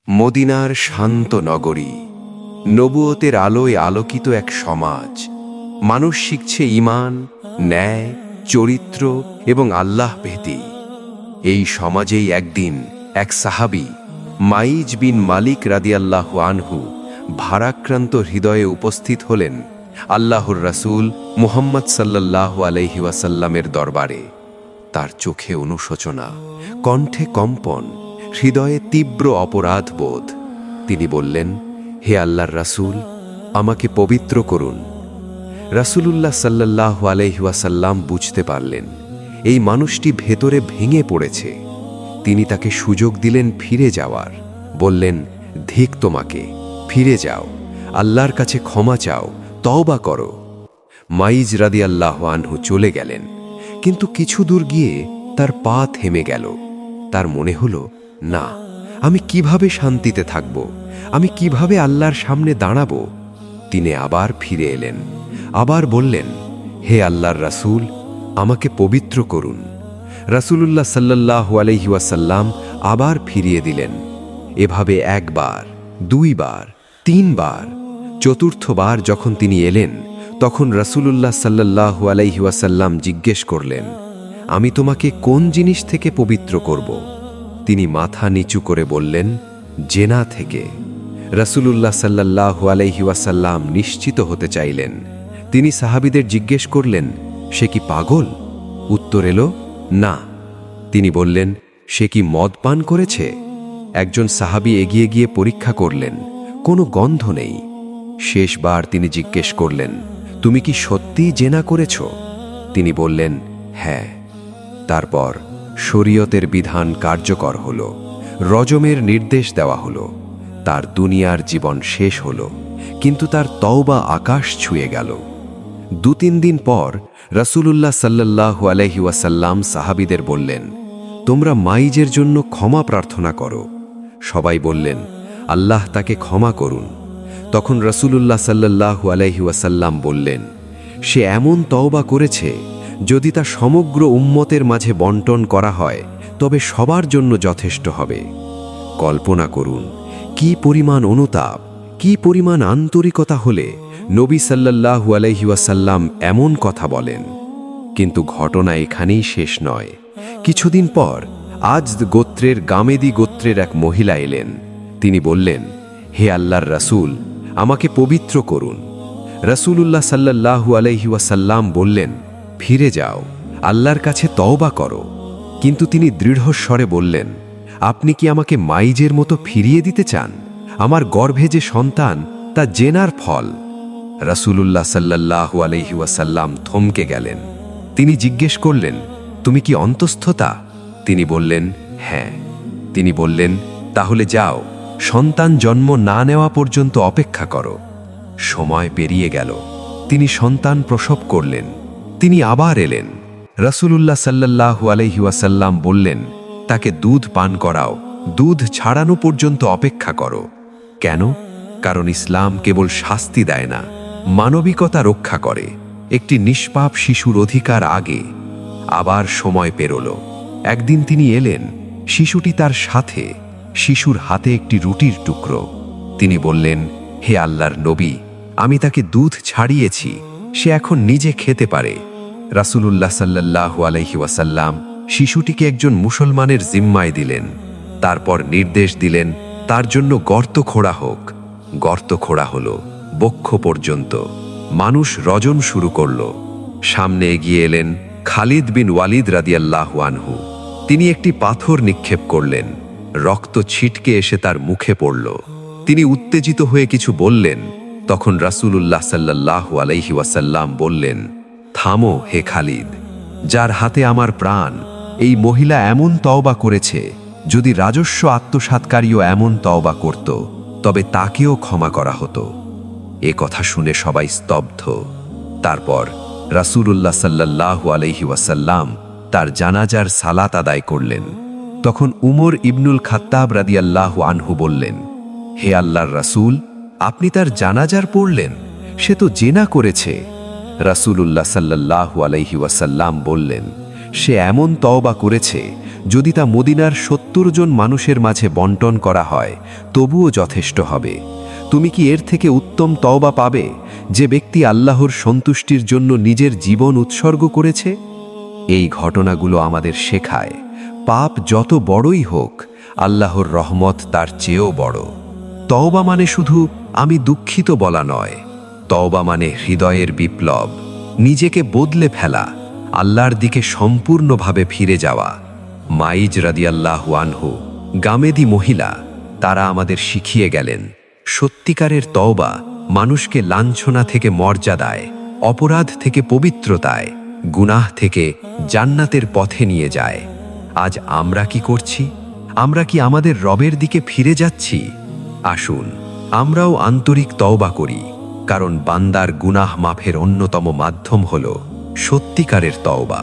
মদিনার শান্ত নগরী, নবুয়তের আলোয় আলোকিত এক সমাজ। মানুষ শিখছে ঈমান, ন্যায়, চরিত্র এবং আল্লাহ ভীতি। এই সমাজেই একদিন এক সাহাবী মাইজ বিন মালিক রাদিয়াল্লাহু আনহু ভারাক্রান্ত হৃদয়ে উপস্থিত হলেন আল্লাহর রাসূল মুহাম্মদ সাল্লাল্লাহু আলাইহি ওয়াসাল্লামের দরবারে। তার চোখে অনুশোচনা, কণ্ঠে কম্পন, হৃদয়ে তীব্র অপরাধ বোধ। তিনি বললেন, হে আল্লাহর রাসূল, আমাকে পবিত্র করুন। রাসূলুল্লাহ সাল্লাল্লাহু আলাইহি ওয়াসাল্লাম বুঝতে পারলেন এই মানুষটি ভেতরে ভেঙে পড়েছে। তিনি তাকে সুযোগ দিলেন ফিরে যাওয়ার। বললেন, ধিক তোমাকে, ফিরে যাও, আল্লাহর কাছে ক্ষমা চাও, তওবা করো। মাইজ রাদিয়াল্লাহু আনহু চলে গেলেন, কিন্তু কিছু দূর গিয়ে তার পা থেমে গেল। তার মনে হলো, না, আমি কিভাবে শান্তিতে থাকব, আমি কিভাবে আল্লাহর সামনে দাঁড়াবো। তিনি আবার ফিরে এলেন, আবার বললেন, হে আল্লাহর রাসূল, আমাকে পবিত্র করুন। রাসূলুল্লাহ সাল্লাল্লাহু আলাইহি ওয়াসাল্লাম আবার ফিরিয়ে দিলেন। এভাবে একবার, দুইবার, তিনবার। চতুর্থবার যখন তিনি এলেন, তখন রাসূলুল্লাহ সাল্লাল্লাহু আলাইহি ওয়াসাল্লাম জিজ্ঞেস করলেন, আমি তোমাকে কোন জিনিস থেকে পবিত্র করব? তিনি মাথা নিচু করে বললেন, জেনা থেকে। রাসূলুল্লাহ সাল্লাল্লাহু আলাইহি ওয়াসাল্লাম নিশ্চিত হতে চাইলেন। তিনি সাহাবীদের জিজ্ঞেস করলেন, সে কি পাগল? উত্তর এলো, না। তিনি বললেন, সে কি মদ পান করেছে? একজন সাহাবী এগিয়ে গিয়ে পরীক্ষা করলেন, কোনো গন্ধ নেই। শেষবার তিনি জিজ্ঞেস করলেন, তুমি কি সত্যিই জেনা করেছ? তিনি বললেন, হ্যাঁ। তারপর শরীয়তের বিধান কার্যকর হল, রজমের নির্দেশ দেওয়া হলো। তার দুনিয়ার জীবন শেষ হল, কিন্তু তার তওবা আকাশ ছুঁয়ে গেল। 2-3 দিন পর রাসূলুল্লাহ সাল্লাল্লাহু আলাইহি ওয়াসাল্লাম সাহাবীদের বললেন, তোমরা মাইজের জন্য ক্ষমা প্রার্থনা করো। সবাই বললেন, আল্লাহ তাকে ক্ষমা করুন। তখন রাসূলুল্লাহ সাল্লাল্লাহু আলাইহি ওয়াসাল্লাম বললেন, সে এমন তওবা করেছে, যদি তা সমগ্র উম্মতের মাঝে বন্টন করা হয় তবে সবার জন্য যথেষ্ট হবে। কল্পনা করুন, কি পরিমাণ অনুতাপ, কি পরিমাণ আন্তরিকতা হলে নবী সাল্লাল্লাহু আলাইহি ওয়াসাল্লাম এমন কথা বলেন। কিন্তু ঘটনা এখানেই শেষ নয়। কিছুদিন পর আজদ গোত্রের গামেদি গোত্রের এক মহিলা এলেন। তিনি বললেন, হে আল্লাহর রাসূল, আমাকে পবিত্র করুন। রাসূলুল্লাহ সাল্লাল্লাহু আলাইহি ওয়াসাল্লাম বললেন, ফিরে যাও, আল্লাহর কাছে তওবা করো। কিন্তু তিনি দৃঢ় স্বরে বললেন, আপনি কি আমাকে মাইজের মতো ফিরিয়ে দিতে চান? আমার গর্ভে যে সন্তান, তা জেনার ফল। রাসূলুল্লাহ সাল্লাল্লাহু আলাইহি ওয়াসাল্লাম থমকে গেলেন। তিনি জিজ্ঞেস করলেন, তুমি কি অন্তঃস্থতা? তিনি বললেন, হ্যাঁ। তিনি বললেন, তাহলে যাও, সন্তান জন্ম না নেওয়া পর্যন্ত অপেক্ষা করো। সময় পেরিয়ে গেল। তিনি সন্তান প্রসব করলেন। তিনি আবার এলেন। রাসূলুল্লাহ সাল্লাল্লাহু আলাইহি ওয়াসাল্লাম বললেন, তাকে দুধ পান করাও, দুধ ছাড়ানো পর্যন্ত অপেক্ষা করো। কেন? কারণ ইসলাম কেবল শাস্তি দেয় না, মানবিকতা রক্ষা করে। একটি নিষ্পাপ শিশুর অধিকার আগে। আবার সময় পেরোল। একদিন তিনি এলেন, শিশুটি তার সাথে, শিশুর হাতে একটি রুটির টুকরো। তিনি বললেন, হে আল্লাহর নবী, আমি তাকে দুধ ছাড়িয়েছি, সে এখন নিজে খেতে পারে। রাসূলুল্লাহ সাল্লাল্লাহু আলাইহি ওয়াসাল্লাম শিশুটিকে একজন মুসলমানের জিম্মায় দিলেন। তারপর নির্দেশ দিলেন, তার জন্য গর্ত খোঁড়া হোক। গর্ত খোঁড়া হলো, বক্ষ পর্যন্ত। মানুষ রজন শুরু করল। সামনে এগিয়ে এলেন খালিদ বিন ওয়ালিদ রাদিয়াল্লাহু আনহু। তিনি একটি পাথর নিক্ষেপ করলেন। রক্ত ছিটকে এসে তার মুখে পড়ল। তিনি উত্তেজিত হয়ে কিছু বললেন। তখন রাসূলুল্লাহ সাল্লাল্লাহু আলাইহি ওয়াসাল্লাম বললেন, থামো হে খালিদ, যার হাতে আমার প্রাণ, এই মহিলা এমন তওবা করেছে, যদি রাজস্ব আত্মসাৎকারীও এমন তওবা করত, তবে তাকেও ক্ষমা করা হতো। এ কথা শুনে সবাই স্তব্ধ। তারপর রাসূলুল্লাহ সাল্লাল্লাহু আলাইহি ওয়াসাল্লাম তার জানাজার সালাত আদায় করলেন। তখন উমর ইবনুল খাত্তাব রাদিয়াল্লাহু আনহু বললেন, হে আল্লাহর রাসূল, আপনি তার জানাজার পড়লেন? সে তো জেনা করেছে। রাসূলুল্লাহ সাল্লাল্লাহু আলাইহি ওয়াসাল্লাম বললেন, সে এমন তওবা করেছে, যদি তা মদিনার ৭০ জন মানুষের মাঝে বন্টন করা হয় তবুও যথেষ্ট হবে। তুমি কি এর থেকে উত্তম তওবা পাবে, যে ব্যক্তি আল্লাহর সন্তুষ্টির জন্য নিজের জীবন উৎসর্গ করেছে? এই ঘটনাগুলো আমাদের শেখায়, পাপ যত বড়ই হোক, আল্লাহর রহমত তার চেয়েও বড়। তওবা মানে শুধু আমি দুঃখিত বলা নয়, তওবা মানে হৃদয়ের বিপ্লব, নিজেকে বদলে ফেলা, আল্লাহর দিকে সম্পূর্ণভাবে ফিরে যাওয়া। মাইজ রাদিয়াল্লাহু আনহু, গামেদি মহিলা, তারা আমাদের শিখিয়ে গেলেন, সত্যিকারের তওবা মানুষকে লাঞ্ছনা থেকে মর্যাদায়, অপরাধ থেকে পবিত্রতায়, গুনাহ থেকে জান্নাতের পথে নিয়ে যায়। আজ আমরা কি করছি? আমরা কি আমাদের রবের দিকে ফিরে যাচ্ছি? আসুন আমরাও আন্তরিক তওবা করি, কারণ বান্দার গুনাহ মাফের অন্যতম মাধ্যম হল সত্যিকারের তওবা।